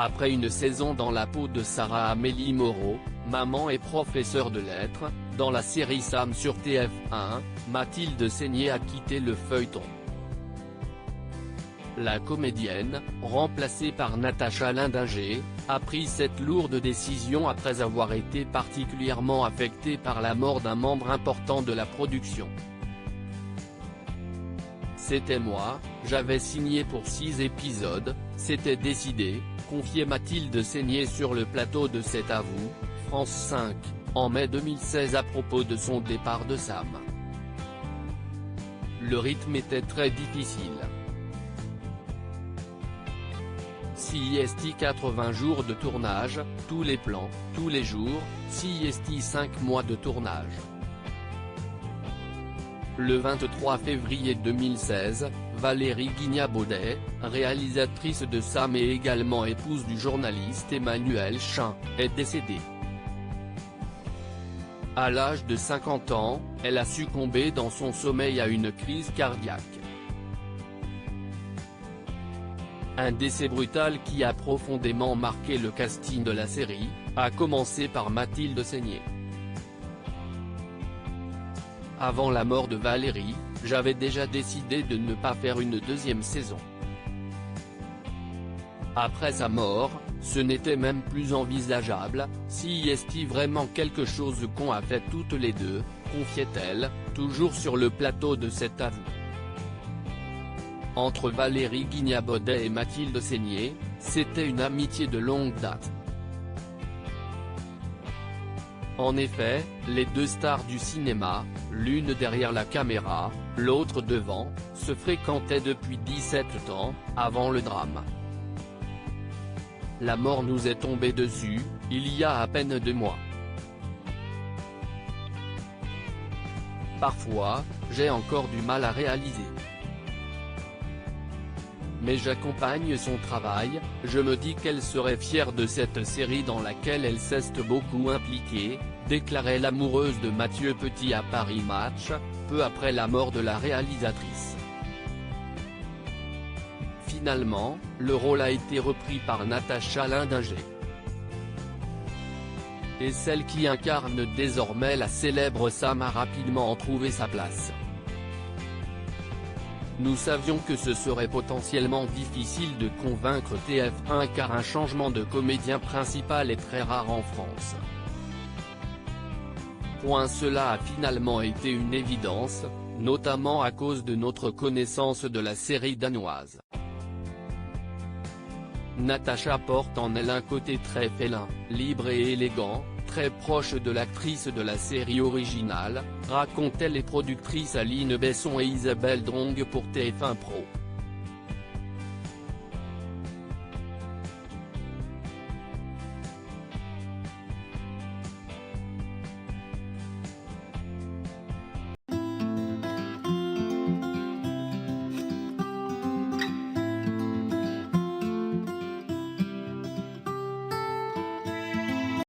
Après une saison dans la peau de Sarah Amélie Moreau, maman et professeure de lettres, dans la série Sam sur TF1, Mathilde Seigner a quitté le feuilleton. La comédienne, remplacée par Natacha Lindinger, a pris cette lourde décision après avoir été particulièrement affectée par la mort d'un membre important de la production. C'était moi, j'avais signé pour 6 épisodes, c'était décidé, confiait Mathilde Seigner sur le plateau de C'est à vous, France 5, en mai 2016 à propos de son départ de Sam. Le rythme était très difficile. CIST 80 jours de tournage, tous les plans, tous les jours, CIST 5 mois de tournage. Le 23 février 2016, Valérie Guignat-Baudet, réalisatrice de Sam et également épouse du journaliste Emmanuel Chin, est décédée. À l'âge de 50 ans, elle a succombé dans son sommeil à une crise cardiaque. Un décès brutal qui a profondément marqué le casting de la série, à commencer par Mathilde Seigner. Avant la mort de Valérie, j'avais déjà décidé de ne pas faire une deuxième saison. Après sa mort, ce n'était même plus envisageable, si est-il vraiment quelque chose qu'on a fait toutes les deux, confiait-elle, toujours sur le plateau de C'est à vous. Entre Valérie Guignat-Baudet et Mathilde Seigner, c'était une amitié de longue date. En effet, les deux stars du cinéma, l'une derrière la caméra, l'autre devant, se fréquentaient depuis 17 ans, avant le drame. La mort nous est tombée dessus, il y a à peine 2 mois. Parfois, j'ai encore du mal à réaliser. Mais j'accompagne son travail, je me dis qu'elle serait fière de cette série dans laquelle elle s'est beaucoup impliquée, déclarait l'amoureuse de Mathieu Petit à Paris Match, peu après la mort de la réalisatrice. Finalement, le rôle a été repris par Natacha Lindinger. Et celle qui incarne désormais la célèbre Sam a rapidement trouvé sa place. Nous savions que ce serait potentiellement difficile de convaincre TF1 car un changement de comédien principal est très rare en France. Cela a finalement été une évidence, notamment à cause de notre connaissance de la série danoise. Natacha porte en elle un côté très félin, libre et élégant, très proche de l'actrice de la série originale, racontaient les productrices Aline Besson et Isabelle Drong pour TF1 Pro.